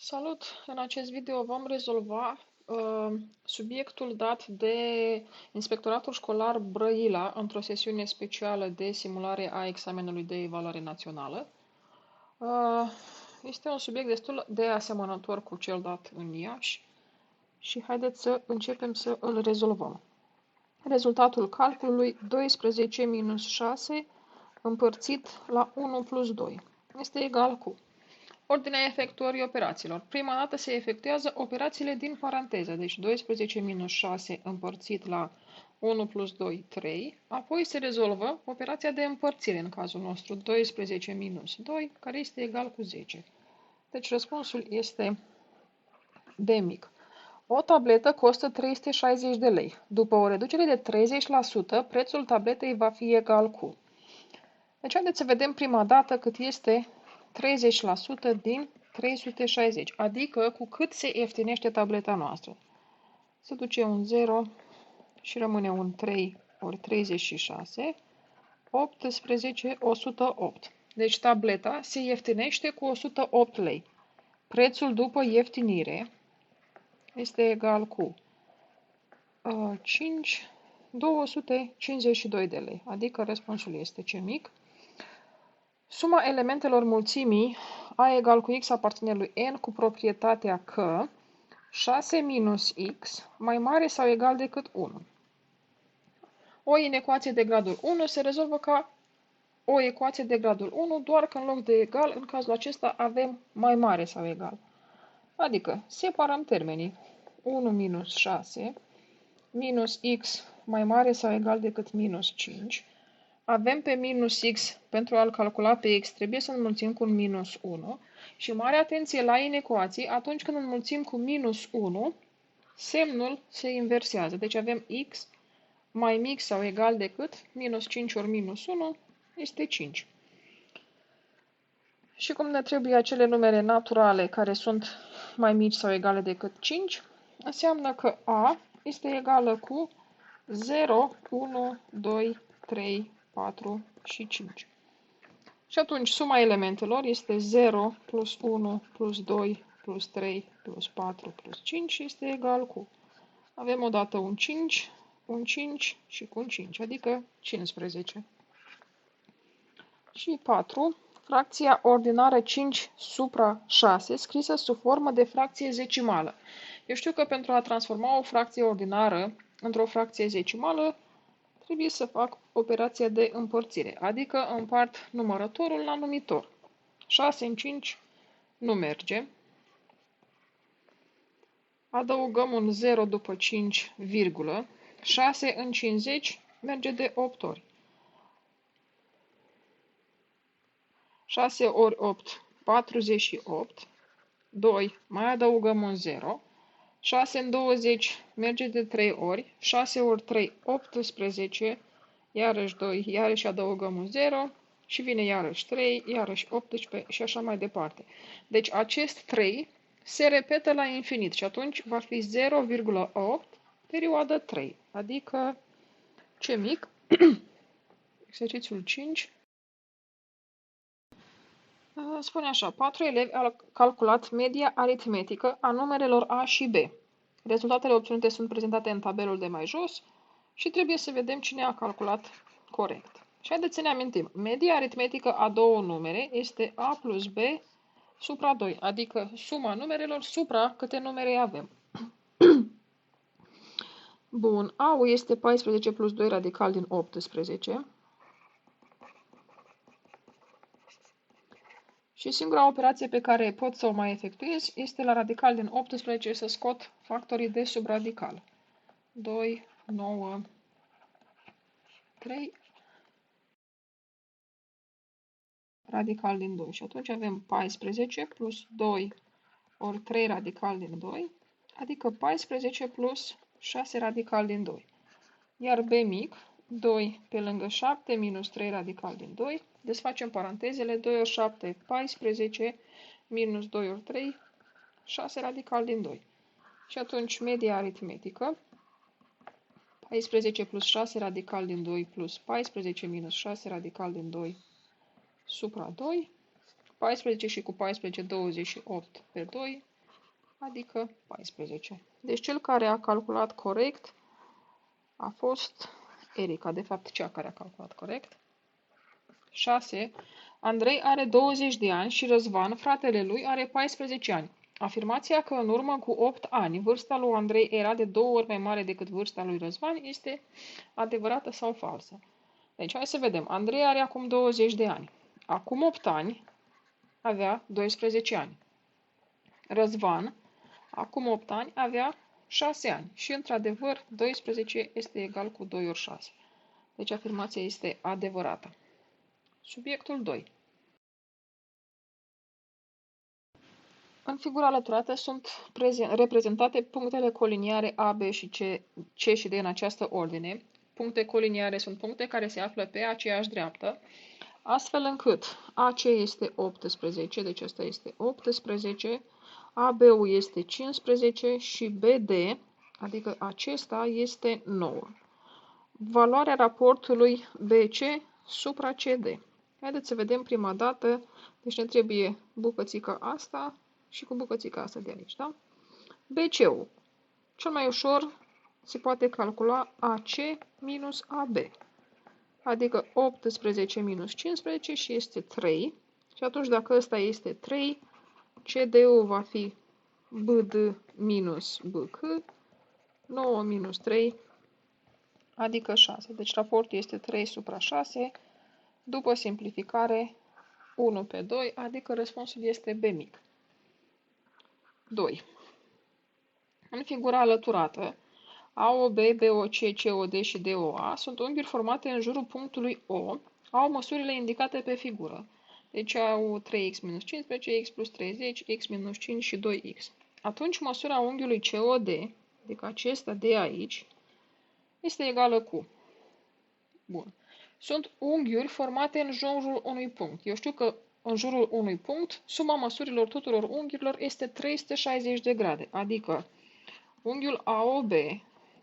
Salut! În acest video vom rezolva subiectul dat de Inspectoratul Școlar Brăila într-o sesiune specială de simulare a examenului de evaluare națională. Este un subiect destul de asemănător cu cel dat în Iași și haideți să începem să îl rezolvăm. Rezultatul calculului 12 minus 6 împărțit la 1 plus 2 este egal cu ordinea efectuării operațiilor. Prima dată se efectuează operațiile din paranteză, deci 12 minus 6 împărțit la 1 plus 2, 3. Apoi se rezolvă operația de împărțire, în cazul nostru 12 minus 2, care este egal cu 10. Deci răspunsul este D mic. O tabletă costă 360 de lei. După o reducere de 30%, prețul tabletei va fi egal cu. Deci haideți să vedem prima dată cât este 30% din 360, adică cu cât se ieftinește tableta noastră. Se duce un 0 și rămâne un 3 ori 36, 18, 108. Deci tableta se ieftinește cu 108 lei. Prețul după ieftinire este egal cu 252 de lei, adică răspunsul este C mic. Suma elementelor mulțimii A egal cu X aparține lui N cu proprietatea că 6 minus X mai mare sau egal decât 1. O inecuație de gradul 1 se rezolvă ca o ecuație de gradul 1, doar că în loc de egal, în cazul acesta, avem mai mare sau egal. Adică separăm termenii. 1 minus 6 minus X mai mare sau egal decât minus 5. Avem pe minus x, pentru a-l calcula pe x, trebuie să înmulțim cu un minus 1. Și mare atenție la inecuații, atunci când înmulțim cu minus 1, semnul se inversează. Deci avem x mai mic sau egal decât minus 5 ori minus 1 este 5. Și cum ne trebuie acele numere naturale care sunt mai mici sau egale decât 5, înseamnă că a este egală cu 0, 1, 2, 3, 4 și 5. Și atunci suma elementelor este 0 plus 1 plus 2 plus 3 plus 4 plus 5 și este egal cu. Avem odată un 5 și cu un 5, adică 15. Și 4. Fracția ordinară 5 supra 6, scrisă sub formă de fracție zecimală. Eu știu că pentru a transforma o fracție ordinară într-o fracție zecimală, trebuie să fac operația de împărțire, adică împart numărătorul la numitor. 6 în 5 nu merge. Adăugăm un 0 după 5, virgulă. 6 în 50 merge de 8 ori. 6 ori 8, 48. 2, mai adăugăm un 0. 6 în 20 merge de 3 ori. 6 ori 3, 18. Iarăși 2, iarăși adăugăm un 0 și vine iarăși 3, iarăși 18 și așa mai departe. Deci acest 3 se repetă la infinit și atunci va fi 0,8 perioada 3, adică C mic, exercițiul 5, spune așa, 4 elevi au calculat media aritmetică a numerelor A și B. Rezultatele obținute sunt prezentate în tabelul de mai jos și trebuie să vedem cine a calculat corect. Și haideți să ne amintim, media aritmetică a două numere este A plus B supra 2, adică suma numerelor supra câte numere avem. Bun, A-ul este 14 plus 2 radical din 18. Și singura operație pe care pot să o mai efectuez este la radical din 18 să scot factorii de sub radical. 2, 9, 3, radical din 2. Și atunci avem 14 plus 2 ori 3 radical din 2, adică 14 plus 6 radical din 2. Iar b mic, 2 pe lângă 7 minus 3 radical din 2, desfacem parantezele, 2 ori 7, 14, minus 2 ori 3, 6 radical din 2. Și atunci media aritmetică, 14 plus 6 radical din 2 plus 14 minus 6 radical din 2 supra 2, 14 și cu 14, 28 pe 2, adică 14. Deci cel care a calculat corect a fost Erica, de fapt cea care a calculat corect. 6. Andrei are 20 de ani și Răzvan, fratele lui, are 14 ani. Afirmația că în urmă cu 8 ani vârsta lui Andrei era de 2 ori mai mare decât vârsta lui Răzvan este adevărată sau falsă? Deci hai să vedem. Andrei are acum 20 de ani. Acum 8 ani avea 12 ani. Răzvan, acum 8 ani, avea 6 ani. Și într-adevăr, 12 este egal cu 2 ori 6. Deci afirmația este adevărată. Subiectul 2. În figura alăturată sunt reprezentate punctele coliniare A, B și C și D în această ordine. Puncte coliniare sunt puncte care se află pe aceeași dreaptă, astfel încât AC este 18, deci asta este 18, AB-ul este 15 și BD, adică acesta, este 9. Valoarea raportului BC supra CD. Haideți să vedem prima dată, deci ne trebuie bucățica asta și cu bucățica asta de aici, da? BC-ul. Cel mai ușor se poate calcula AC minus AB, adică 18 minus 15 și este 3. Și atunci dacă ăsta este 3, CD-ul va fi BD minus BC, 9 minus 3, adică 6. Deci raportul este 3 supra 6, după simplificare 1 pe 2, adică răspunsul este B mic. 2. În figura alăturată, AOB, BOC, COD și DOA sunt unghiuri formate în jurul punctului O, au măsurile indicate pe figură. Deci au 3x minus 15, x plus 30, x minus 5 și 2x. Atunci măsura unghiului COD, adică acesta de aici, este egală cu... Bun. Sunt unghiuri formate în jurul unui punct. Eu știu că în jurul unui punct, suma măsurilor tuturor unghiurilor este 360 de grade, adică unghiul AOB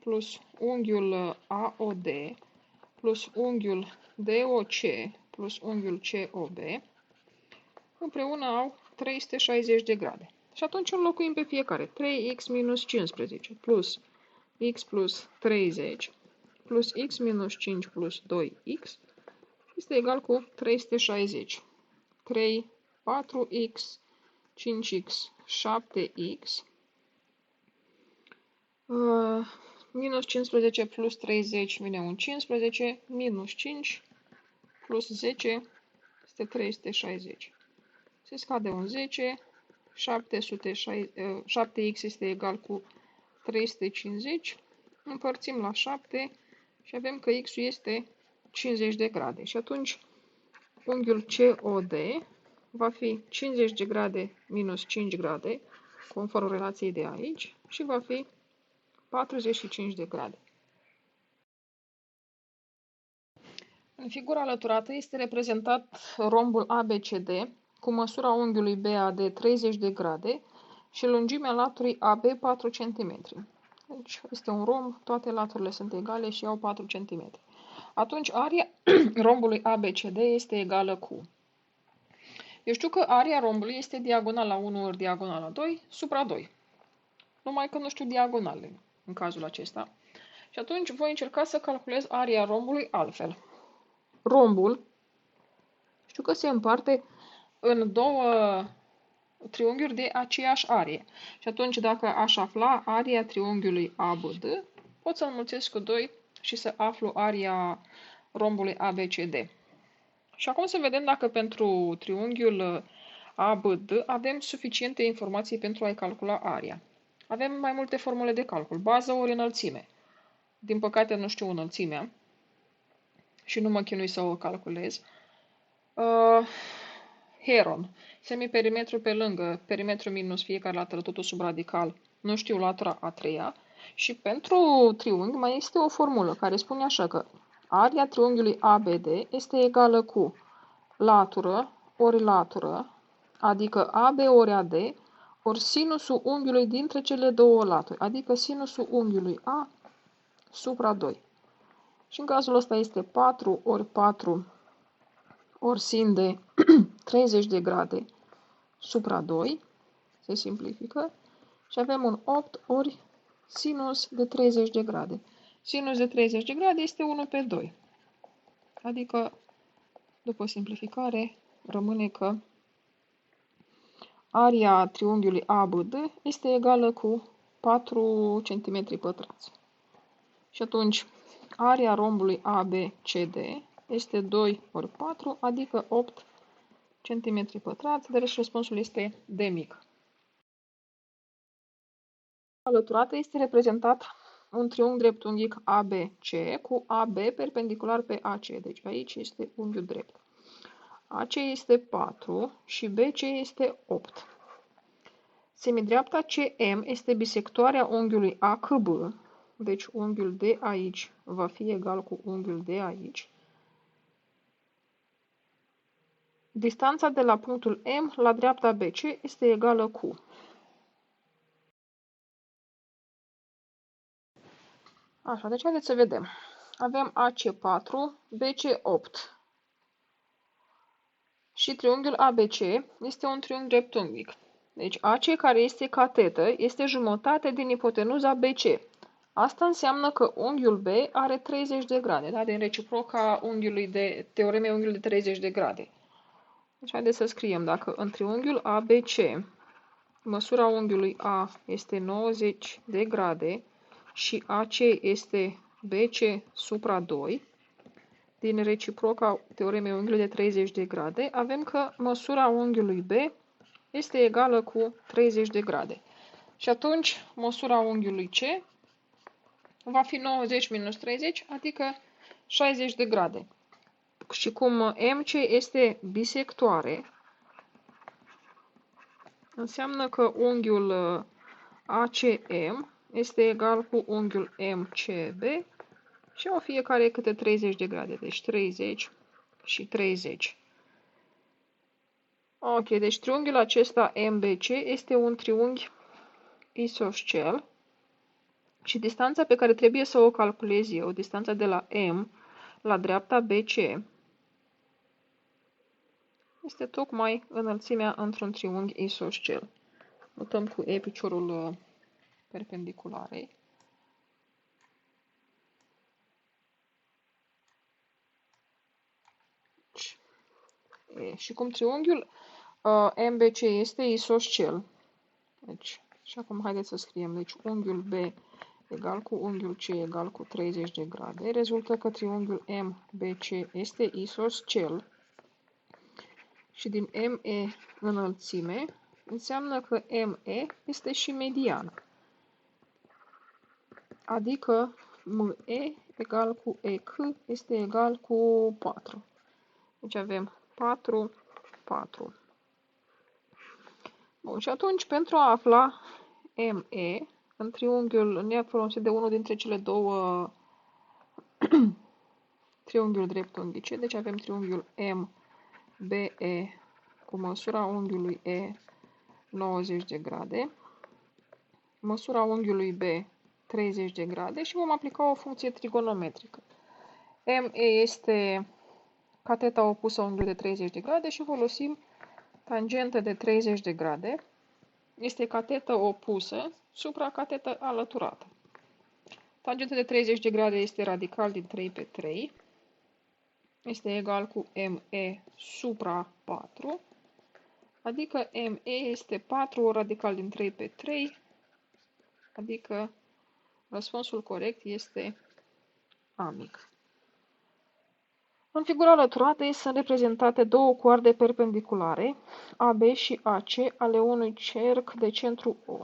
plus unghiul AOD plus unghiul DOC plus unghiul COB împreună au 360 de grade. Și atunci înlocuim pe fiecare. 3x minus 15 plus x plus 30 plus x minus 5 plus 2x este egal cu 360. 3, 4x, 5x, 7x, minus 15 plus 30 vine un 15, minus 5 plus 10 este 360. Se scade un 10, 7x este egal cu 350, împărțim la 7 și avem că x-ul este 50 de grade. Și atunci unghiul COD va fi 50 de grade minus 5 grade, conform relației de aici, și va fi 45 de grade. În figura alăturată este reprezentat rombul ABCD cu măsura unghiului BAD 30 de grade și lungimea laturii AB 4 cm. Deci este un romb, toate laturile sunt egale și au 4 cm. Atunci aria rombului ABCD este egală cu... Eu știu că aria rombului este diagonala 1 ori diagonala 2 supra 2. Numai că nu știu diagonale în cazul acesta. Și atunci voi încerca să calculez aria rombului altfel. Rombul, știu că se împarte în două triunghiuri de aceeași arie. Și atunci dacă aș afla aria triunghiului ABD, pot să înmulțesc cu 2 și să aflu aria rombului ABCD. Și acum să vedem dacă pentru triunghiul ABD avem suficiente informații pentru a-i calcula aria. Avem mai multe formule de calcul. Bază ori înălțime. Din păcate nu știu înălțimea și nu mă chinui să o calculez. Heron. Semiperimetru pe lângă, perimetru minus fiecare latură, totul sub radical. Nu știu latura a treia. Și pentru triunghi mai este o formulă care spune așa că aria triunghiului ABD este egală cu latură ori latură, adică AB ori AD, ori sinusul unghiului dintre cele două laturi, adică sinusul unghiului A supra 2. Și în cazul ăsta este 4 ori 4 ori sin de 30 de grade supra 2, se simplifică, Și avem un 8 ori sinus de 30 de grade. Sinus de 30 de grade este 1 pe 2. Adică, după simplificare, rămâne că aria triunghiului ABD este egală cu 4 cm pătrați. Și atunci, aria rombului ABCD este 2 ori 4, adică 8 cm pătrați, deci răspunsul este D mic. Alăturată este reprezentat un triunghi dreptunghic ABC cu AB perpendicular pe AC. Deci aici este unghiul drept. AC este 4 și BC este 8. Semidreapta CM este bisectoarea unghiului ACB. Deci unghiul de aici va fi egal cu unghiul de aici. Distanța de la punctul M la dreapta BC este egală cu... Așa, deci haideți să vedem. Avem AC4, BC8. Și triunghiul ABC este un triunghi dreptunghic. Deci AC, care este catetă, este jumătate din ipotenuza BC. Asta înseamnă că unghiul B are 30 de grade, da? Din reciproca teoremei unghiului de 30 de grade. Deci haideți să scriem. Dacă în triunghiul ABC măsura unghiului A este 90 de grade și AC este BC supra 2, din reciproca teoremei unghiului de 30 de grade, avem că măsura unghiului B este egală cu 30 de grade. Și atunci, măsura unghiului C va fi 90 minus 30, adică 60 de grade. Și cum MC este bisectoare, înseamnă că unghiul ACM este egal cu unghiul MCB și au fiecare câte 30 de grade. Deci 30 și 30. Ok, deci triunghiul acesta MBC este un triunghi isoscel și distanța pe care trebuie să o calculez eu, distanța de la M la dreapta BC, este tocmai înălțimea într-un triunghi isoscel. Notăm cu E piciorul perpendicularei. Și cum triunghiul MBC este isoscel, deci, și acum haideți să scriem, deci unghiul B egal cu unghiul C egal cu 30 de grade, rezultă că triunghiul MBC este isoscel și din ME înălțime înseamnă că ME este și mediana, adică ME egal cu EC este egal cu 4. Deci avem 4, 4. Bun, și atunci, pentru a afla ME, în triunghiul, ne folosim de unul dintre cele două triunghiuri dreptunghice. Deci avem triunghiul MBE cu măsura unghiului E 90 de grade, măsura unghiului B 30 de grade și vom aplica o funcție trigonometrică. ME este cateta opusă unghiului de 30 de grade și folosim tangentă de 30 de grade. Este catetă opusă supra catetă alăturată. Tangentă de 30 de grade este radical din 3 pe 3. Este egal cu ME supra 4. Adică ME este 4 ori radical din 3 pe 3. Adică răspunsul corect este A mic. În figura alăturată sunt reprezentate două coarde perpendiculare, AB și AC, ale unui cerc de centru O.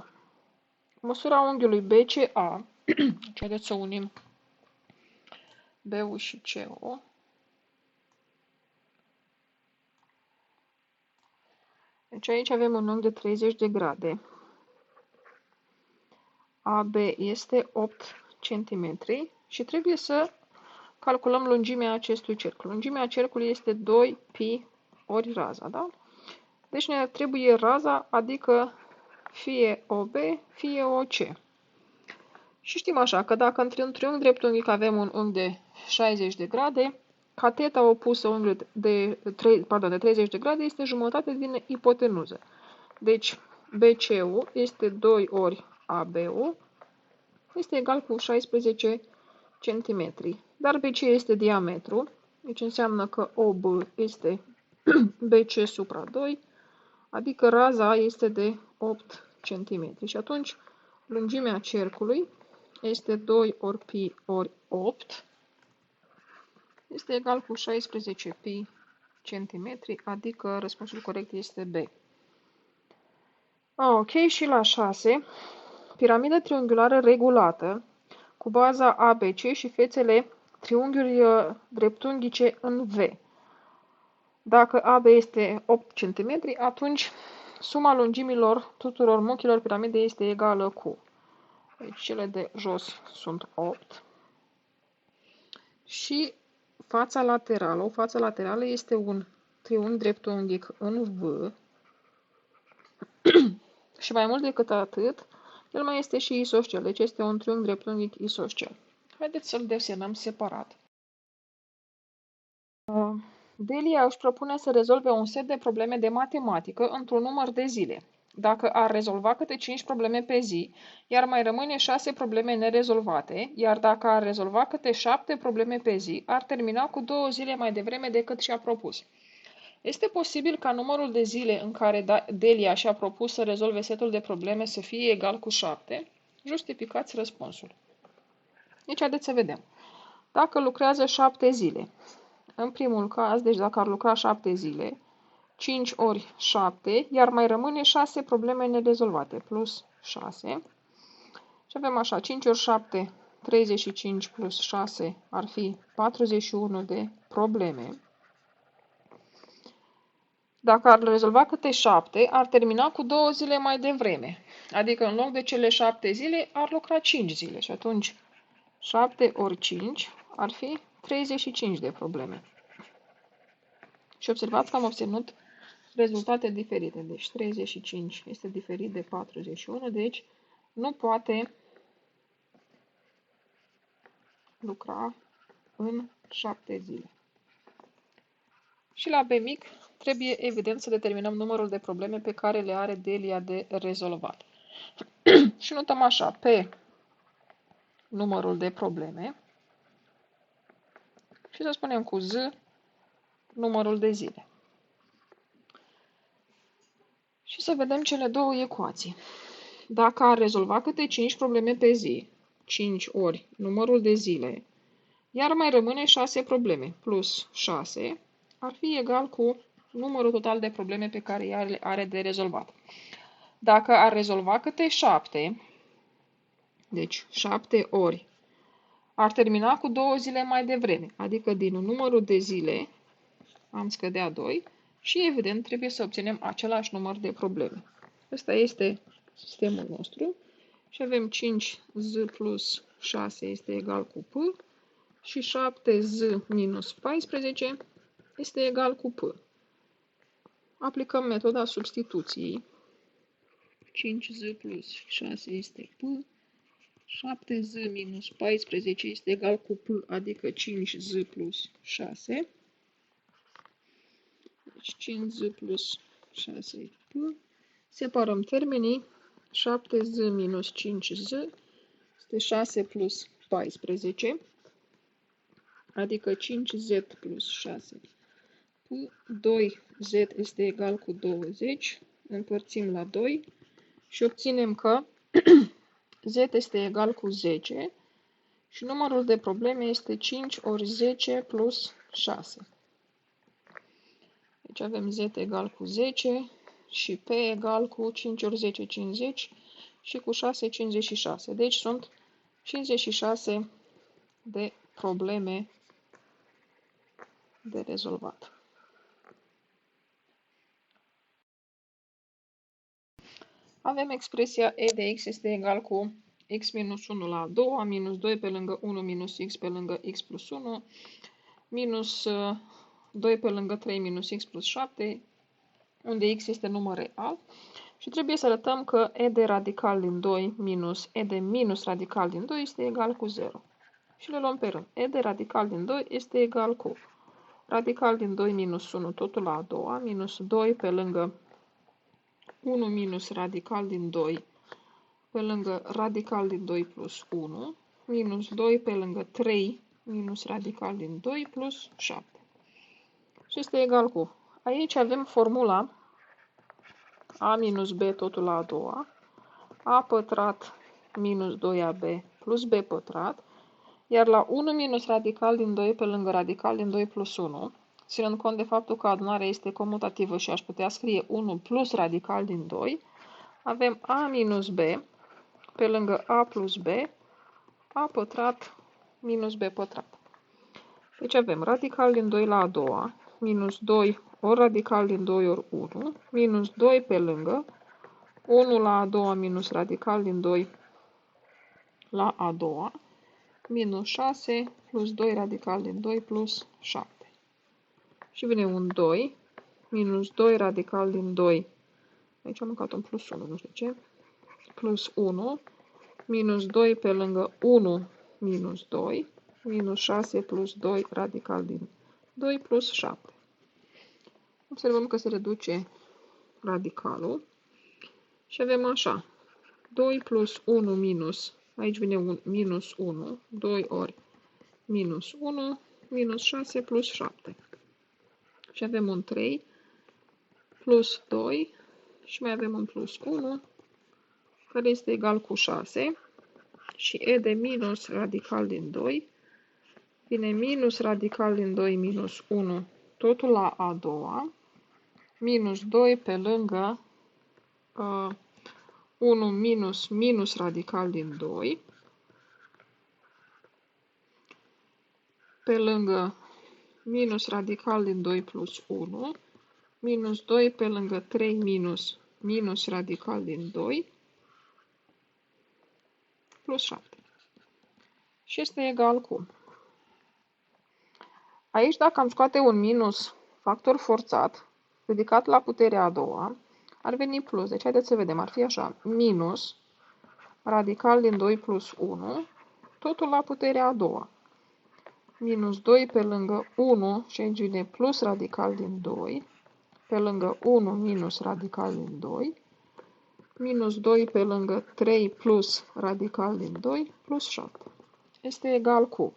Măsura unghiului BCA, deci haideți să unim B-ul și CO. Deci aici avem un unghi de 30 de grade. AB este 8 cm și trebuie să calculăm lungimea acestui cerc. Lungimea cercului este 2π ori raza, da? Deci ne trebuie raza, adică fie OB, fie OC. Și știm așa că dacă într-un triunghi dreptunghic avem un unghi de 60 de grade, cateta opusă unghiului de 30 de grade este jumătate din ipotenuză. Deci, BC-ul este 2 ori AB-ul, este egal cu 16 cm. Dar BC este diametru, deci înseamnă că OB este BC supra 2, adică raza este de 8 cm. Și atunci lungimea cercului este 2 ori pi ori 8, este egal cu 16 pi cm, adică răspunsul corect este B. Ok, și la 6, piramidă triunghiulară regulată cu baza ABC și fețele triunghiuri dreptunghice în V. Dacă AB este 8 cm, atunci suma lungimilor tuturor muchilor piramidei este egală cu, deci cele de jos sunt 8 și fața laterală. O față laterală este un triunghi dreptunghic în V și mai mult decât atât, el mai este și isoscel, deci este un triunghi dreptunghic isoscel. Haideți să-l desenăm separat. Delia își propune să rezolve un set de probleme de matematică într-un număr de zile. Dacă ar rezolva câte 5 probleme pe zi, iar mai rămâne 6 probleme nerezolvate, iar dacă ar rezolva câte 7 probleme pe zi, ar termina cu 2 zile mai devreme decât și-a propus. Este posibil ca numărul de zile în care Delia și-a propus să rezolve setul de probleme să fie egal cu 7? Justificați răspunsul. Deci, haideți să vedem. Dacă lucrează 7 zile, în primul caz, deci dacă ar lucra 7 zile, 5 ori 7, iar mai rămâne 6 probleme nerezolvate, plus 6. Și avem așa, 5 ori 7, 35 plus 6 ar fi 41 de probleme. Dacă ar rezolva câte 7, ar termina cu 2 zile mai devreme. Adică în loc de cele 7 zile, ar lucra 5 zile. Și atunci 7 ori 5 ar fi 35 de probleme. Și observați că am obținut rezultate diferite. Deci 35 este diferit de 41, deci nu poate lucra în 7 zile. Și la B mic trebuie evident să determinăm numărul de probleme pe care le are Delia de rezolvat. Și notăm așa, pe numărul de probleme și să spunem cu Z numărul de zile. Și să vedem cele două ecuații. Dacă ar rezolva câte 5 probleme pe zi, 5 ori numărul de zile, iar mai rămâne 6 probleme, plus 6, ar fi egal cu numărul total de probleme pe care ea le are de rezolvat. Dacă ar rezolva câte 7, deci 7 ori, ar termina cu 2 zile mai devreme, adică din numărul de zile am scădea 2 și evident trebuie să obținem același număr de probleme. Ăsta este sistemul nostru și avem 5z plus 6 este egal cu p și 7z minus 14 este egal cu p. Aplicăm metoda substituției. 5z plus 6 este p, 7z minus 14 este egal cu p, adică 5z plus 6. Deci 5z plus 6 p. Separăm termenii. 7z minus 5z este 6 plus 14, adică 5z plus 6 p. 2z este egal cu 20. Împărțim la 2 și obținem că z este egal cu 10 și numărul de probleme este 5 ori 10 plus 6. Deci avem z egal cu 10 și p egal cu 5 ori 10, 50 și cu 6, 56. Deci sunt 56 de probleme de rezolvat. Avem expresia e de x este egal cu x minus 1 la a doua, minus 2 pe lângă 1 minus x pe lângă x plus 1, minus 2 pe lângă 3 minus x plus 7, unde x este număr real. Și trebuie să arătăm că e de radical din 2 minus e de minus radical din 2 este egal cu 0. Și le luăm pe rând. E de radical din 2 este egal cu radical din 2 minus 1 totul la a doua, minus 2 pe lângă 1 minus radical din 2 pe lângă radical din 2 plus 1, minus 2 pe lângă 3 minus radical din 2 plus 7. Și este egal cu, aici avem formula a minus b totul la a doua, a pătrat minus 2ab plus b pătrat, iar la 1 minus radical din 2 pe lângă radical din 2 plus 1, ținând cont de faptul că adunarea este comutativă și aș putea scrie 1 plus radical din 2, avem a minus b pe lângă a plus b, a pătrat minus b pătrat. Deci avem radical din 2 la a doua, minus 2 ori radical din 2 ori 1, minus 2 pe lângă 1 la a doua minus radical din 2 la a doua, minus 6 plus 2 radical din 2 plus 7. Și vine un 2, minus 2 radical din 2, aici am mâncat un plus 1, nu știu ce, plus 1, minus 2 pe lângă 1 minus 2, minus 6 plus 2 radical din 2 plus 7. Observăm că se reduce radicalul și avem așa, 2 plus 1 minus, aici vine un minus 1, 2 ori minus 1, minus 6 plus 7. Și avem un 3 plus 2 și mai avem un plus 1, care este egal cu 6. Și e de minus radical din 2 vine minus radical din 2 minus 1, totul la a doua, minus 2 pe lângă 1 minus minus radical din 2, pe lângă minus radical din 2 plus 1, minus 2 pe lângă 3 minus minus radical din 2, plus 7. Și este egal cu, aici dacă am scoate un minus factor forțat, ridicat la puterea a doua, ar veni plus. Deci haideți să vedem, ar fi așa, minus radical din 2 plus 1, totul la puterea a doua. Minus 2 pe lângă 1 și aici vine plus radical din 2, pe lângă 1 minus radical din 2, minus 2 pe lângă 3 plus radical din 2 plus 7. Este egal cu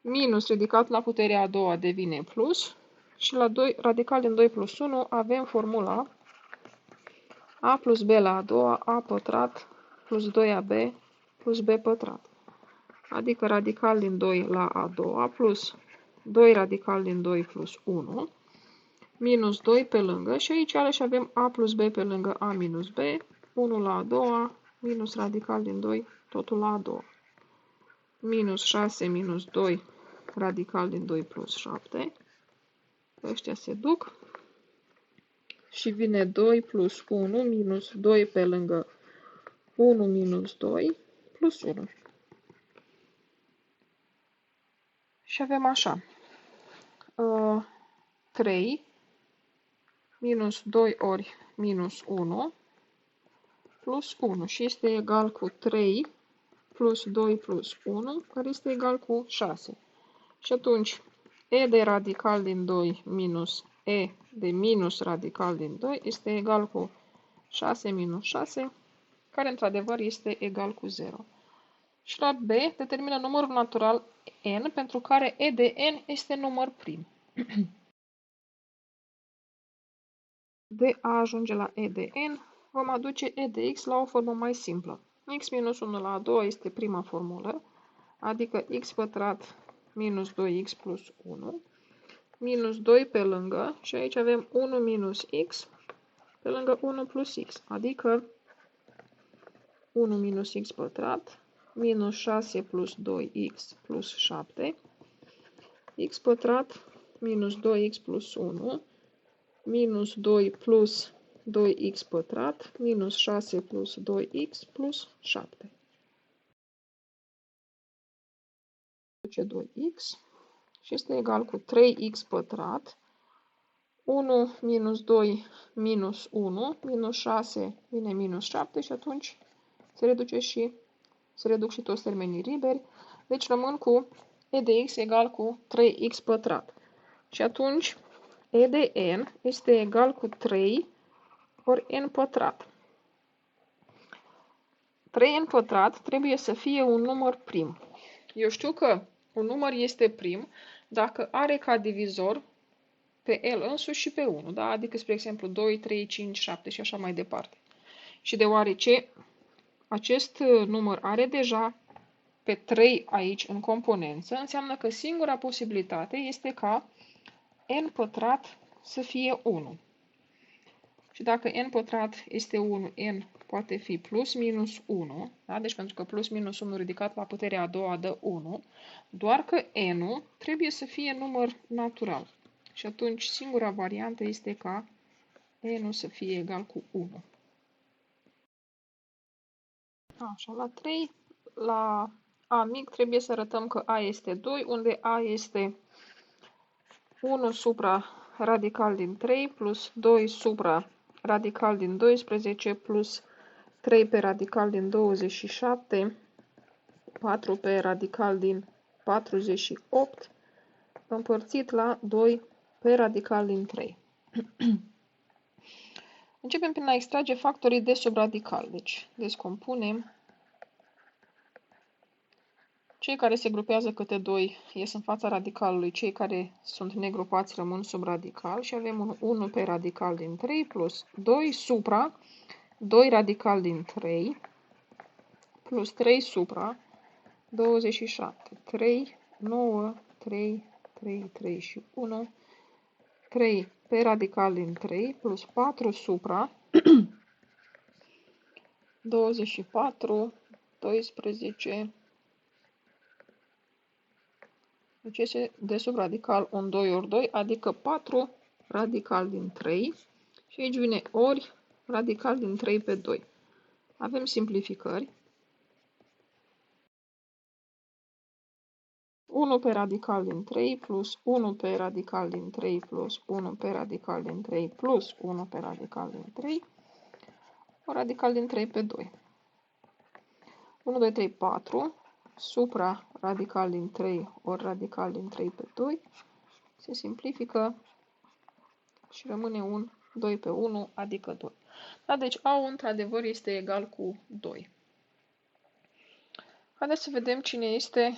minus ridicat la puterea a doua devine plus și la 2, radical din 2 plus 1 avem formula a plus b la a doua, a pătrat plus 2ab plus b pătrat. Adică radical din 2 la a doua plus 2 radical din 2 plus 1 minus 2 pe lângă și aici iarăși avem a plus b pe lângă a minus b, 1 la a doua minus radical din 2 totul la a doua. Minus 6 minus 2 radical din 2 plus 7. Ăștia se duc și vine 2 plus 1 minus 2 pe lângă 1 minus 2 plus 1. Și avem așa, 3 minus 2 ori minus 1 plus 1 și este egal cu 3 plus 2 plus 1, care este egal cu 6. Și atunci, e de radical din 2 minus e de minus radical din 2 este egal cu 6 minus 6, care într-adevăr este egal cu 0. Și la B determină numărul natural n, pentru care e de n este număr prim. De a ajunge la e de n, vom aduce e de x la o formă mai simplă. X minus 1 la a doua este prima formulă, adică x pătrat minus 2x plus 1, minus 2 pe lângă, și aici avem 1 minus x pe lângă 1 plus x, adică 1 minus x pătrat, minus 6 plus 2x plus 7, x pătrat minus 2x plus 1, minus 2 plus 2x pătrat, minus 6 plus 2x plus 7. 2x și este egal cu 3x pătrat, 1 minus 2 minus 1, minus 6 vine minus 7 și atunci se reduc și toți termenii liberi, deci rămân cu e de x egal cu 3x pătrat. Și atunci e de n este egal cu 3 ori n pătrat. 3n pătrat trebuie să fie un număr prim. Eu știu că un număr este prim dacă are ca divizor pe el însuși și pe 1, da? Adică, spre exemplu, 2, 3, 5, 7 și așa mai departe. Și deoarece acest număr are deja pe 3 aici în componență, înseamnă că singura posibilitate este ca n pătrat să fie 1. Și dacă n pătrat este 1, n poate fi plus minus 1, da? Deci pentru că plus minus 1 ridicat la puterea a doua dă 1, doar că n-ul trebuie să fie număr natural. Și atunci singura variantă este ca n-ul să fie egal cu 1. Așa, la 3, la a mic trebuie să arătăm că a este 2, unde a este 1 supra radical din 3 plus 2 supra radical din 12 plus 3 pe radical din 27, 4 pe radical din 48, împărțit la 2 pe radical din 3. Începem prin a extrage factorii de sub radical. Deci descompunem. Cei care se grupează câte 2 ies în fața radicalului, cei care sunt negrupați rămân sub radical și avem un 1 pe radical din 3 plus 2 supra 2 radical din 3 plus 3 supra 27. 3, 9, 3, 3, 3 și 1. 3 pe radical din 3 plus 4 supra 24, 12. Deci este de sub radical un 2 ori 2, adică 4 radical din 3. Și aici vine ori radical din 3 pe 2. Avem simplificări. 1 pe radical din 3 plus 1 pe radical din 3 plus 1 pe radical din 3 plus 1 pe radical din 3. O radical din 3 pe 2. 1, 2, 3, 4. Supra radical din 3 ori radical din 3 pe 2. Se simplifică și rămâne un 2 pe 1, adică 2. Da, deci A într-adevăr este egal cu 2. Haideți să vedem cine este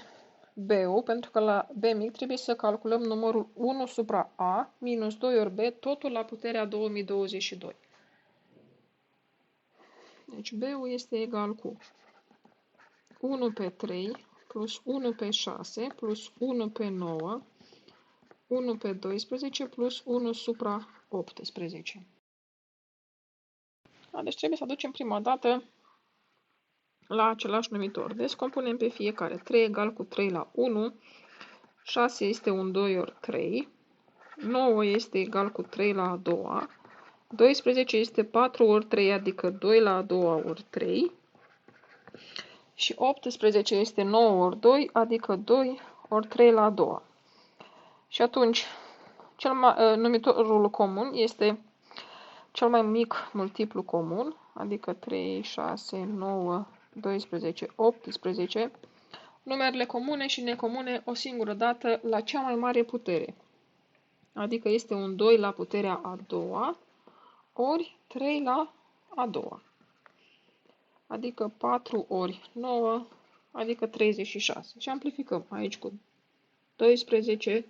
B-ul, pentru că la B mic trebuie să calculăm numărul 1 supra A minus 2 ori B, totul la puterea 2022. Deci B-ul este egal cu 1 pe 3 plus 1 pe 6 plus 1 pe 9, 1 pe 12 plus 1 supra 18. Da, deci trebuie să aducem prima dată la același numitor. Descompunem pe fiecare. 3 egal cu 3 la 1, 6 este un 2 ori 3, 9 este egal cu 3 la a doua, 12 este 4 ori 3, adică 2 la a doua ori 3, și 18 este 9 ori 2, adică 2 ori 3 la a doua. Și atunci, numitorul comun este cel mai mic multiplu comun, adică 3, 6, 9, 12, 18, numerele comune și necomune o singură dată la cea mai mare putere. Adică este un 2 la puterea a doua ori 3 la a doua. Adică 4 ori 9, adică 36. Și amplificăm aici cu 12,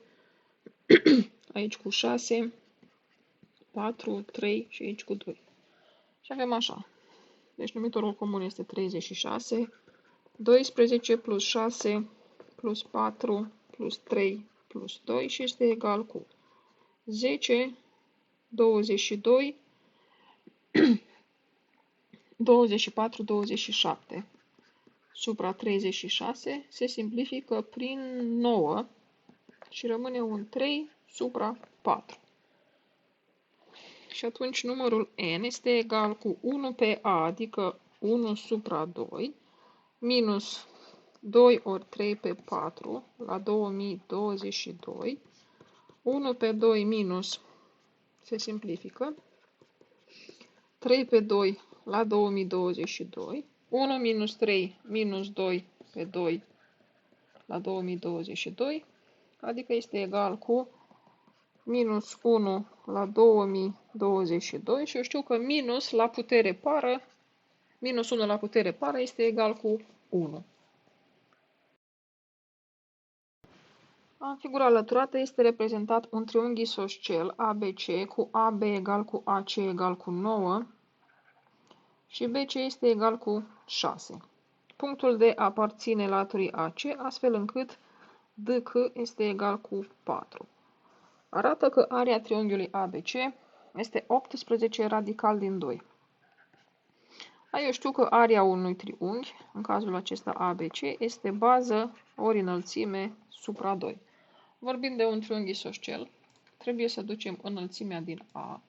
aici cu 6, 4, 3 și aici cu 2. Și avem așa. Deci numitorul comun este 36, 12 plus 6 plus 4 plus 3 plus 2 și este egal cu 10, 22, 24, 27 supra 36 se simplifică prin 9 și rămâne un 3 supra 4. Și atunci numărul n este egal cu 1 pe a, adică 1 supra 2, minus 2 ori 3 pe 4 la 2022, 1 pe 2 minus, se simplifică, 3 pe 2 la 2022, 1 minus 3 minus 2 pe 2 la 2022, adică este egal cu minus 1 la 2022 și eu știu că minus la putere pară, minus 1 la putere pară este egal cu 1. În figura alăturată este reprezentat un triunghi isoscel ABC cu AB egal cu AC egal cu 9 și BC este egal cu 6. Punctul D aparține laturii AC, astfel încât DK este egal cu 4. Arată că area triunghiului ABC este 18 radical din 2. Eu știu că area unui triunghi, în cazul acesta ABC, este bază ori înălțime supra 2. Vorbind de un triunghi isoscel, trebuie să ducem înălțimea din A.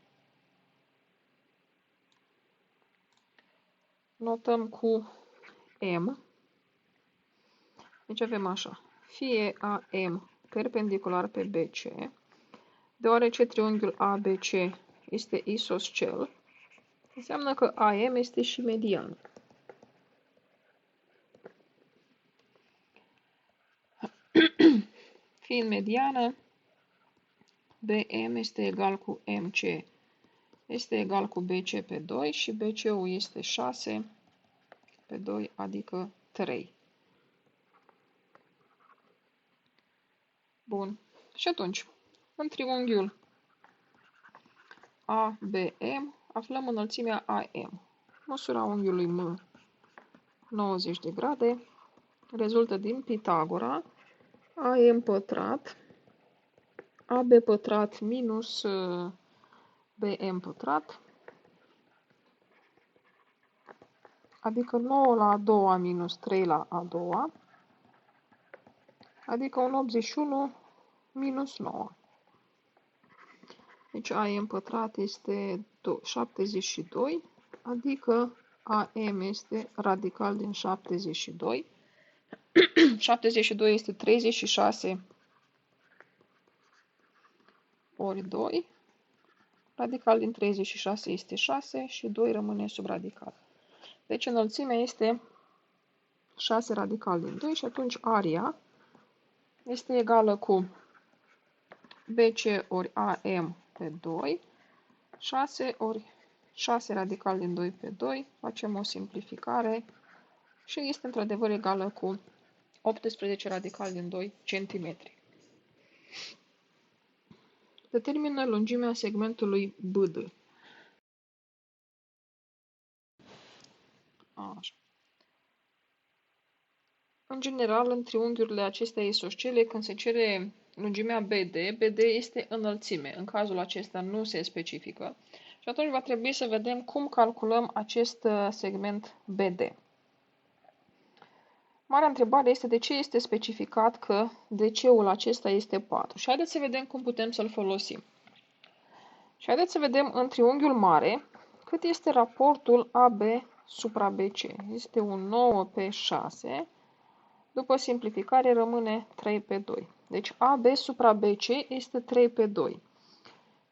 Notăm cu M. Deci avem așa. Fie AM perpendicular pe BC, deoarece triunghiul ABC este isoscel, înseamnă că AM este și median. Fiind mediană, BM este egal cu MC este egal cu BC pe 2 și BC-ul este 6 pe 2, adică 3. Bun. Și atunci, în triunghiul ABM aflăm înălțimea AM. Măsura unghiului M 90 de grade rezultă din Pitagora AM pătrat AB pătrat minus BM pătrat, adică 9 la a doua minus 3 la a doua, adică un 81 minus 9. Deci AM pătrat este 72, adică AM este radical din 72. 72 este 36 ori 2. Radical din 36 este 6 și 2 rămâne sub radical. Deci înălțimea este 6 radical din 2 și atunci area este egală cu BC ori AM pe 2, 6 ori 6 radical din 2 pe 2, facem o simplificare și este într-adevăr egală cu 18 radical din 2 cm. Determină lungimea segmentului BD. Așa. În general, în triunghiurile acestea isoscele, când se cere lungimea BD, BD este înălțime. În cazul acesta nu se specifică. Și atunci va trebui să vedem cum calculăm acest segment BD. Marea întrebare este de ce este specificat că DC-ul acesta este 4. Și haideți să vedem cum putem să-l folosim. Și haideți să vedem în triunghiul mare cât este raportul AB supra BC. Este un 9 pe 6. După simplificare rămâne 3 pe 2. Deci AB supra BC este 3 pe 2.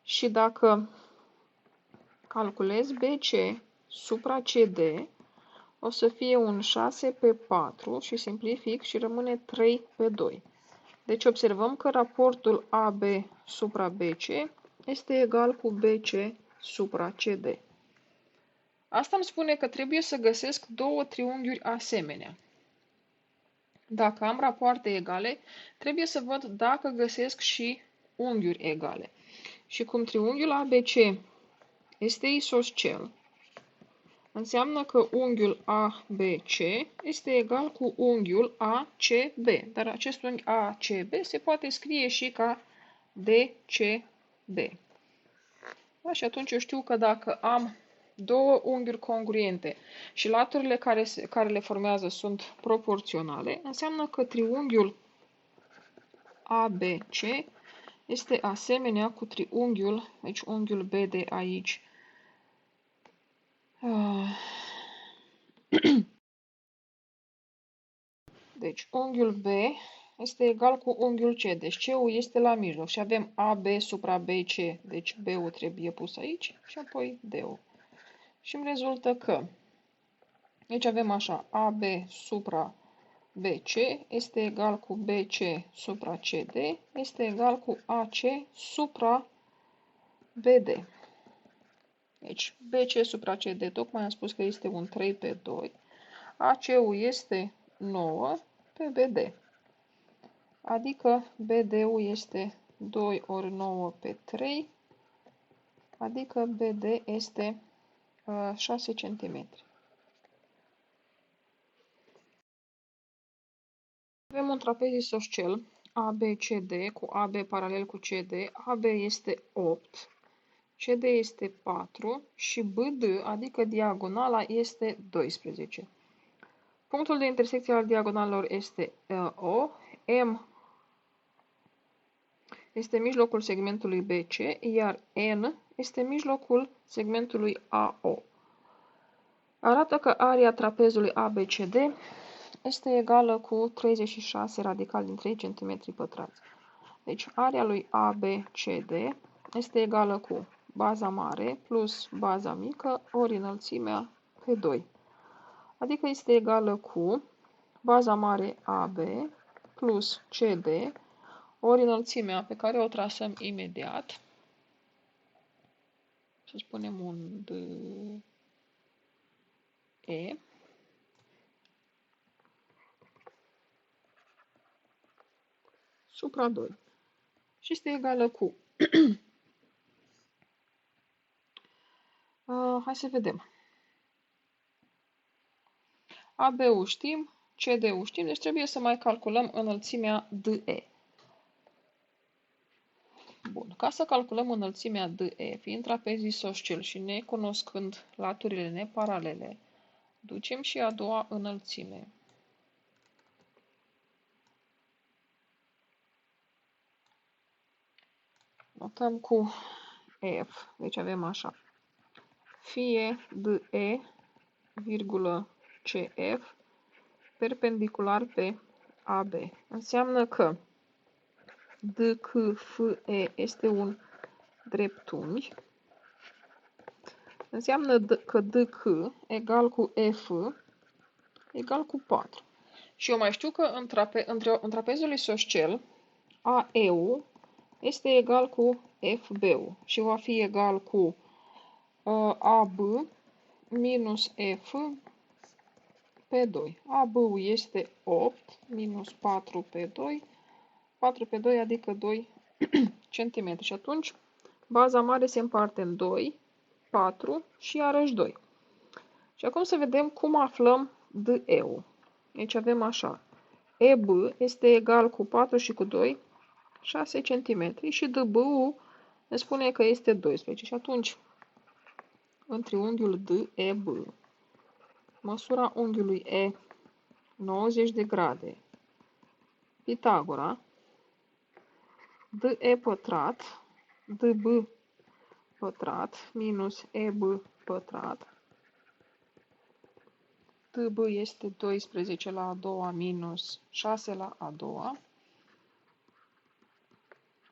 Și dacă calculez BC supra CD, o să fie un 6 pe 4 și simplific și rămâne 3 pe 2. Deci observăm că raportul AB supra BC este egal cu BC supra CD. Asta îmi spune că trebuie să găsesc două triunghiuri asemenea. Dacă am rapoarte egale, trebuie să văd dacă găsesc și unghiuri egale. Și cum triunghiul ABC este isoscel, înseamnă că unghiul ABC este egal cu unghiul ACB. Dar acest unghi ACB se poate scrie și ca DCB. Da? Și atunci eu știu că dacă am două unghiuri congruente și laturile care le formează sunt proporționale, înseamnă că triunghiul ABC este asemenea cu triunghiul, deci unghiul BD aici. Deci unghiul B este egal cu unghiul C, deci C-ul este la mijloc și avem AB supra BC, deci B-ul trebuie pus aici și apoi D-ul. Și îmi rezultă că, deci avem așa, AB supra BC este egal cu BC supra CD este egal cu AC supra BD. Deci, BC supra CD, tocmai am spus că este un 3 pe 2. AC-ul este 9 pe BD. Adică BD-ul este 2 ori 9 pe 3, adică BD este 6 cm. Avem un trapez isoscel ABCD cu AB paralel cu CD. AB este 8, CD este 4 și BD, adică diagonala, este 12. Punctul de intersecție al diagonalelor este O. M este mijlocul segmentului BC, iar N este mijlocul segmentului AO. Arată că area trapezului ABCD este egală cu 36 radical din 3 cm pătrați. Deci area lui ABCD este egală cu baza mare plus baza mică ori înălțimea pe 2. Adică este egală cu baza mare AB plus CD ori înălțimea pe care o trasăm imediat. Să spunem un DE supra 2. Și este egală cu hai să vedem. AB-ul știm, CD-ul știm, deci trebuie să mai calculăm înălțimea DE. Bun, ca să calculăm înălțimea DE, fiind trapez isoscel și necunoscând laturile neparalele, ducem și a doua înălțime. Notăm cu F, deci avem așa. Fie DE, virgulă CF, perpendicular pe AB. Înseamnă că DKFE este un dreptunghi. Înseamnă că DK egal cu F egal cu 4. Și eu mai știu că în trapezul isoscel AE-ul este egal cu FB-ul și va fi egal cu AB minus F pe 2. AB-ul este 8 minus 4 pe 2. 4 pe 2 adică 2 cm. Și atunci baza mare se împarte în 2, 4 și iarăși 2. Și acum să vedem cum aflăm DE-ul. Deci avem așa. EB este egal cu 4 și cu 2, 6 cm. Și DB-ul ne spune că este 12. Și atunci, în triunghiul DEB, măsura unghiului E 90 de grade, Pitagora, DE pătrat, DB pătrat minus EB pătrat, DB este 12 la a doua minus 6 la a doua,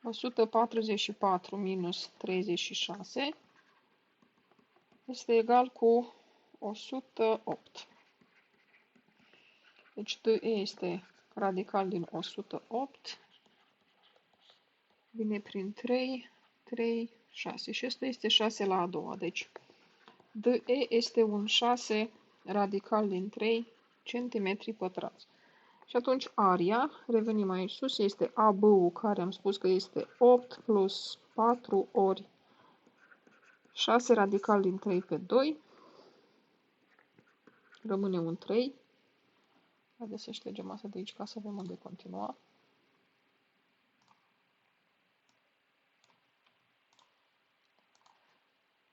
144 minus 36 este egal cu 108. Deci DE este radical din 108, vine prin 3, 3, 6 și ăsta este 6 la a doua. Deci DE este un 6 radical din 3 cm pătrați. Și atunci aria, revenim aici sus, este AB-ul care am spus că este 8 plus 4 ori 6 radical din 3 pe 2. Rămâne un 3. Haideți să ștergem asta de aici ca să avem unde continua.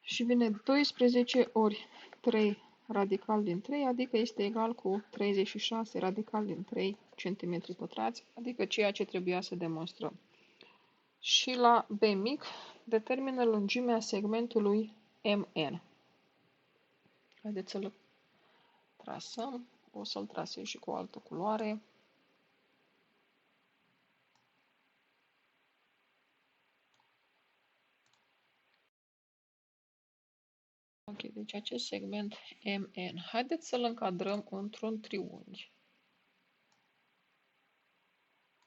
Și vine 12 ori 3 radical din 3, adică este egal cu 36 radical din 3 cm pătrați, adică ceea ce trebuia să demonstrăm. Și la B mic determină lungimea segmentului MN. Haideți să-l trasăm. O să-l trasez și cu o altă culoare. Ok, deci acest segment MN. Haideți să-l încadrăm într-un triunghi.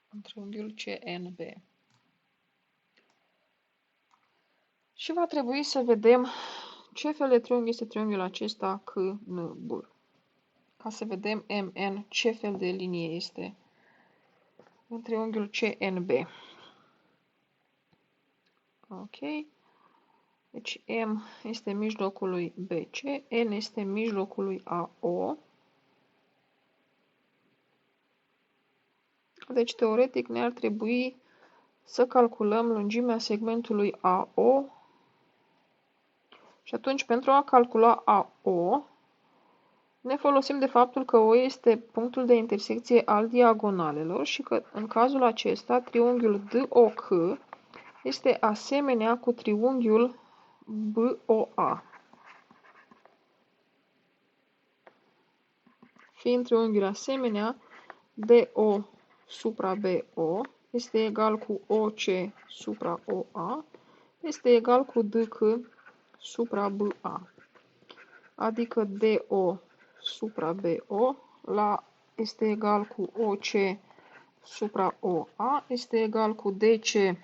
În triunghiul CNB. Și va trebui să vedem ce fel de triunghi este triunghiul acesta CNB. Ca să vedem MN ce fel de linie este în triunghiul CNB. Ok. Deci M este mijlocul lui BC, N este mijlocul lui AO. Deci, teoretic, ne-ar trebui să calculăm lungimea segmentului AO. Și atunci, pentru a calcula AO, ne folosim de faptul că O este punctul de intersecție al diagonalelor și că, în cazul acesta, triunghiul DOC este asemenea cu triunghiul BOA. Fiind triunghiul asemenea, DO supra BO este egal cu OC supra OA este egal cu DK supra BA. Adică DO supra BO este egal cu OC supra OA este egal cu DC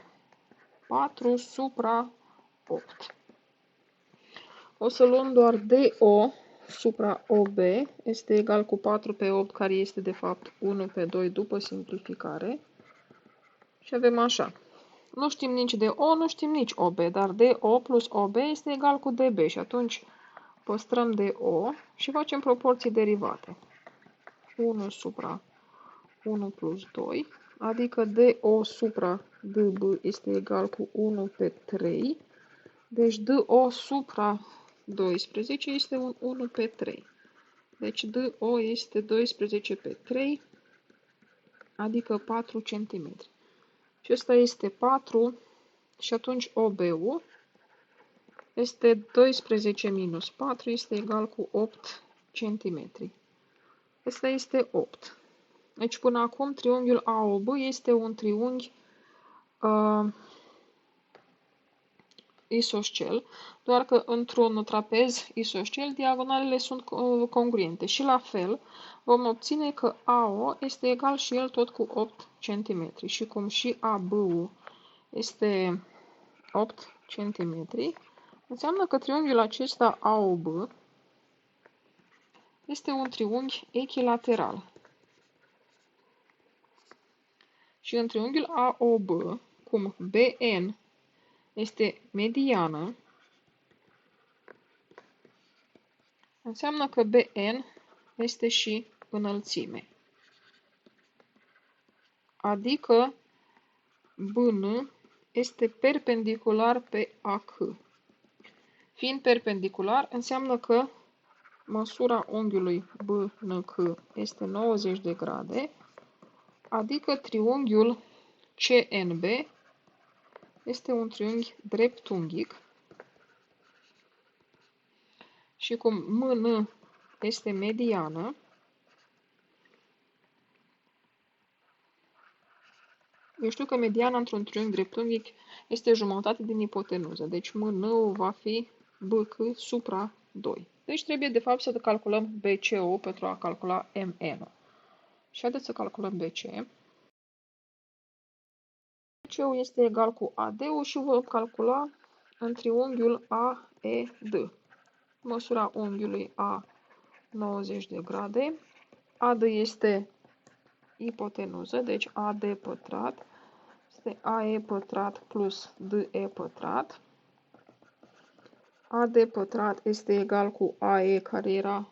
4 supra 8. O să luăm doar DO supra OB este egal cu 4 pe 8, care este de fapt 1 pe 2 după simplificare. Și avem așa. Nu știm nici DO, nu știm nici OB, dar DO plus OB este egal cu DB și atunci păstrăm DO și facem proporții derivate. 1 supra 1 plus 2, adică DO supra DB este egal cu 1 pe 3, deci DO supra 12 este un 1 pe 3. Deci DO este 12 pe 3, adică 4 cm. Și ăsta este 4 și atunci OB-ul este 12 minus 4 este egal cu 8 cm. Ăsta este 8. Deci până acum triunghiul AOB este un triunghi isoscel, doar că într-un trapez isoscel diagonalele sunt congruente și la fel vom obține că AO este egal și el tot cu 8 cm și cum și AB este 8 cm, înseamnă că triunghiul acesta AOB este un triunghi echilateral. Și în triunghiul AOB, cum BN este mediană, înseamnă că BN este și înălțime. Adică BN este perpendicular pe AC. Fiind perpendicular, înseamnă că măsura unghiului BNC este 90 de grade, adică triunghiul CNB este un triunghi dreptunghic și cum MN este mediană, eu știu că mediana într-un triunghi dreptunghic este jumătate din ipotenuză, deci MN va fi BC supra 2. Deci trebuie de fapt să calculăm BCO pentru a calcula MN. Și haideți să calculăm BC. BCO este egal cu AD-ul și vom calcula în triunghiul AED. Măsura unghiului A 90 de grade. AD este ipotenuză, deci AD pătrat este AE pătrat plus DE pătrat. AD pătrat este egal cu AE, care era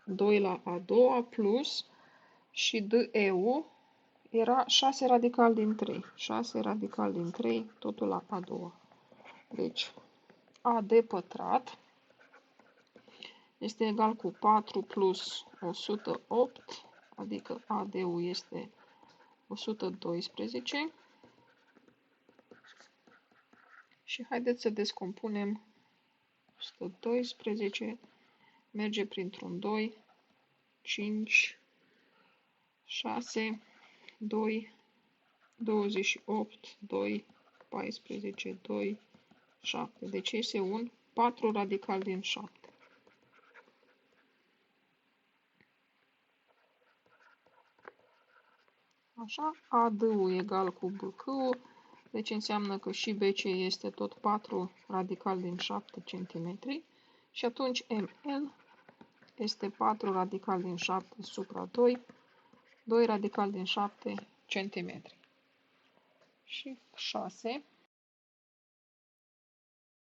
2 la a doua, plus și DE-ul era 6 radical din 3. 6 radical din 3, totul la a doua. Deci, AD pătrat este egal cu 4 plus 108, adică AD-ul este 112. Și haideți să descompunem 112, merge printr-un 2, 5, 6, 2, 28, 2, 14, 2, 7. Deci este un 4 radical din 7. Așa, AD-ul egal cu BC-ul Deci înseamnă că și BC este tot 4 radical din 7 cm. Și atunci MN este 4 radical din 7 supra 2, 2 radical din 7 cm. Și 6.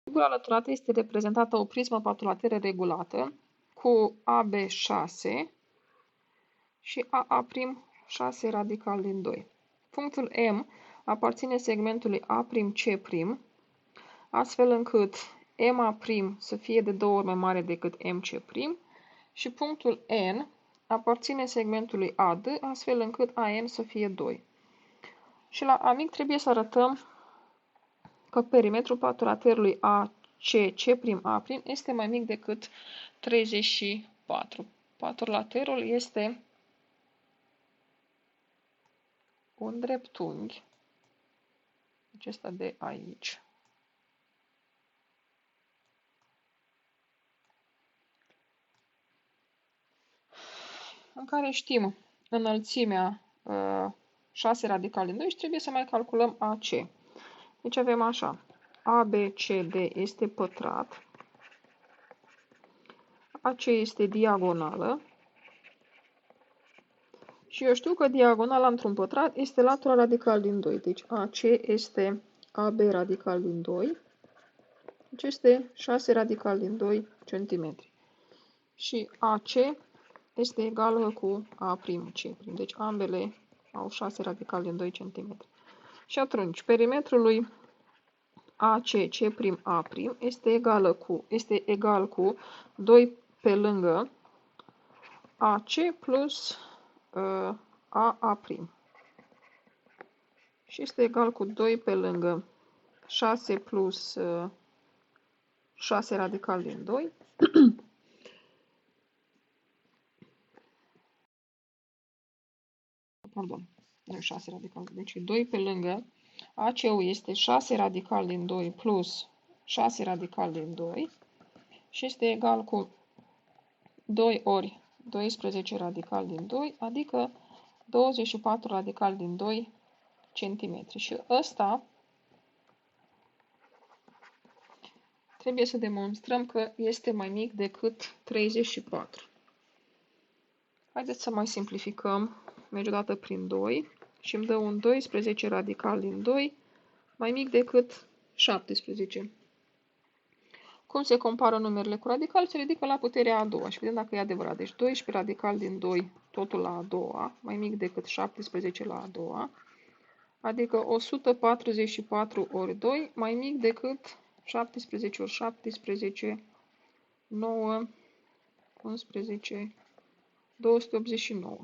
Figura alăturată este reprezentată o prismă patulateră regulată cu AB 6 și AA' 6 radical din 2. Punctul M aparține segmentului A'C', astfel încât MA' să fie de 2 ori mai mare decât MC' și punctul N aparține segmentului AD, astfel încât AN să fie 2. Și la amic trebuie să arătăm că perimetrul patulaterului AC''A' este mai mic decât 34. Patulaterul este un dreptunghi, acesta de aici, în care știm înălțimea 6 radical din 2 și trebuie să mai calculăm AC. Deci avem așa, ABCD este pătrat, AC este diagonală și eu știu că diagonala într-un pătrat este latura radical din 2. Deci AC este AB radical din 2, deci este 6 radical din 2 cm. Și AC este egală cu A'C'. Deci ambele au 6 radical din 2 cm. Și atunci, perimetrul lui AC''A' este egal cu 2 pe lângă AC plus AA'. Și este egal cu 2 pe lângă 6 plus 6 radical din 2. Pardon, nu 6 radical. Deci 2 pe lângă AC-ul este 6 radical din 2 plus 6 radical din 2 și este egal cu 2 ori 12 radical din 2, adică 24 radical din 2 cm. Și ăsta trebuie să demonstrăm că este mai mic decât 34. Haideți să mai simplificăm. Merg o dată prin 2 și îmi dă un 12 radical din 2 mai mic decât 17. Cum se compară numerele cu radical? Se ridică la puterea a doua și vedem dacă e adevărat. Deci 12 radical din 2, totul la a doua, mai mic decât 17 la a doua, adică 144 ori 2, mai mic decât 17 ori 17, 9, 11, 289.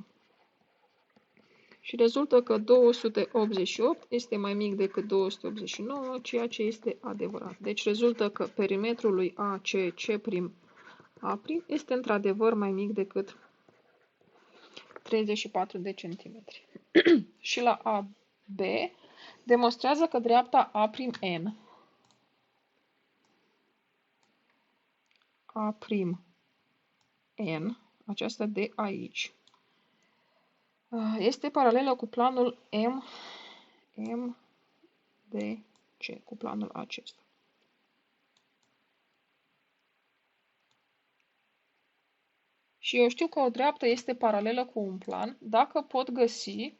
Și rezultă că 288 este mai mic decât 289, ceea ce este adevărat. Deci rezultă că perimetrul lui AC''A' este într-adevăr mai mic decât 34 de centimetri. Și la AB demonstrează că dreapta A'N, aceasta de aici, este paralelă cu planul MDC, cu planul acesta. Și eu știu că o dreaptă este paralelă cu un plan dacă pot găsi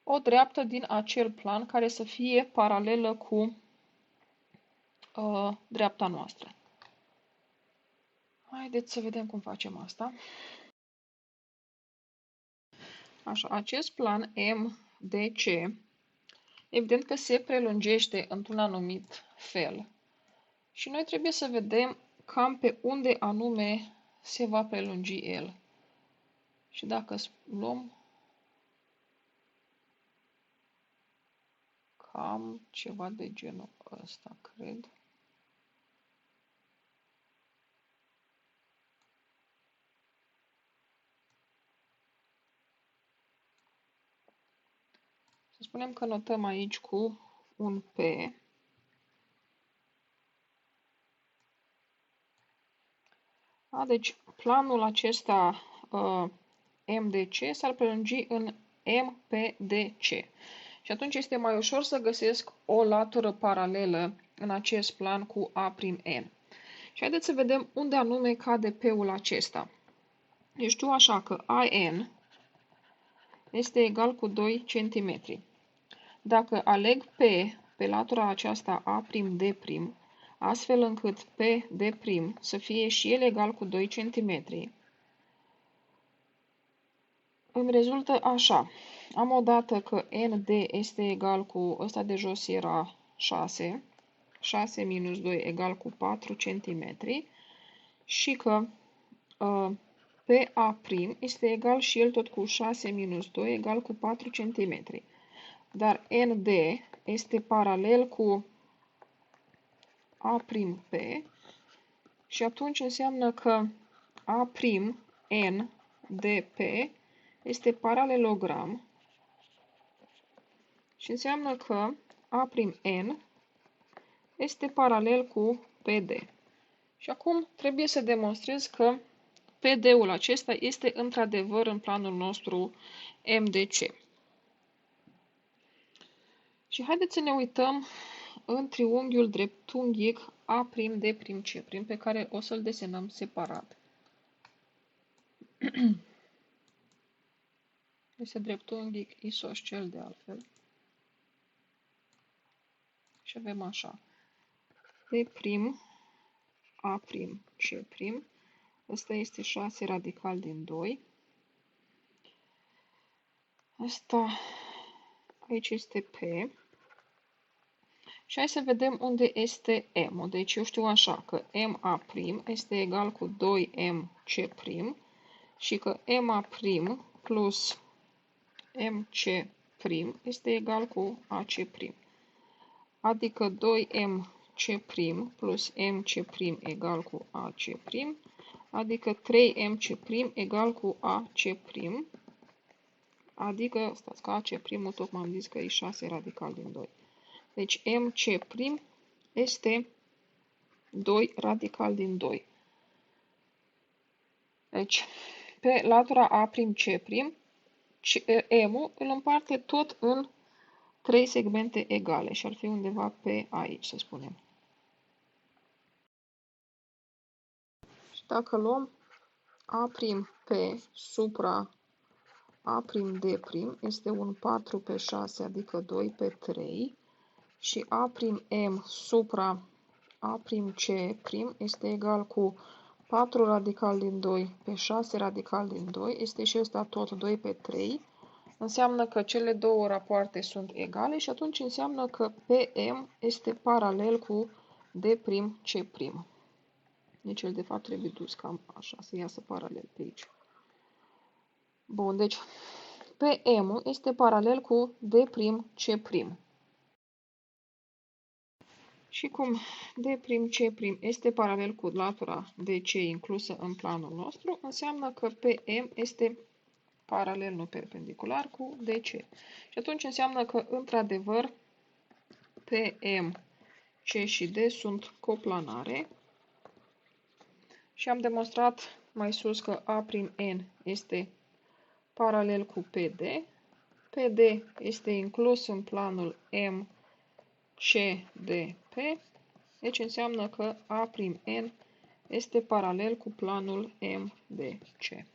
o dreaptă din acel plan care să fie paralelă cu dreapta noastră. Haideți să vedem cum facem asta. Așa, acest plan MDC, evident că se prelungește într-un anumit fel. Și noi trebuie să vedem cam pe unde anume se va prelungi el. Și dacă luăm cam ceva de genul ăsta, cred. Să spunem că notăm aici cu un P. Deci planul acesta MDC s-ar prelungi în MPDC. Și atunci este mai ușor să găsesc o latură paralelă în acest plan cu A'N. Și haideți să vedem unde anume cade P-ul acesta. Eu știu așa că AN este egal cu 2 cm. Dacă aleg P pe latura aceasta A'D', astfel încât PD' să fie și el egal cu 2 cm, îmi rezultă așa. Am odată că ND este egal cu, ăsta de jos era 6, 6 minus 2 egal cu 4 cm și că PA' este egal și el tot cu 6 minus 2 egal cu 4 cm. Dar ND este paralel cu A'P și atunci înseamnă că A'N dP este paralelogram și înseamnă că A'N este paralel cu PD. Și acum trebuie să demonstrez că PD-ul acesta este într-adevăr în planul nostru MDC. Și haideți să ne uităm în triunghiul dreptunghic A'D', pe care o să-l desenăm separat. Este dreptunghic isoscel de altfel. Și avem așa. D', A'C'. Ăsta este 6 radical din 2. Asta aici este P. Și hai să vedem unde este M. Deci eu știu așa că MA' este egal cu 2MC' și că MA' plus MC' este egal cu AC'. Adică 2MC' plus MC' egal cu AC', adică 3MC' egal cu AC', adică, stați că AC' tocmai am zis că e 6 radical din 2. Deci MC' este 2 radical din 2. Deci, pe latura A'C', M-ul îl împarte tot în 3 segmente egale și ar fi undeva pe aici, să spunem. Și dacă luăm A'P supra A'D' este un 4 pe 6, adică 2 pe 3, și A'M supra A'C' este egal cu 4 radical din 2 pe 6 radical din 2, este și ăsta tot 2 pe 3, înseamnă că cele două rapoarte sunt egale și atunci înseamnă că PM este paralel cu D'C'. Deci el de fapt trebuie dus cam așa, să iasă paralel pe aici. Bun, deci PM este paralel cu D'C'. Și cum D'C' este paralel cu latura DC inclusă în planul nostru, înseamnă că PM este paralel, nu perpendicular, cu DC. Și atunci înseamnă că, într-adevăr, PM, C și D sunt coplanare. Și am demonstrat mai sus că A'N este paralel cu PD. PD este inclus în planul MCDP. Deci înseamnă că A'N este paralel cu planul MDC.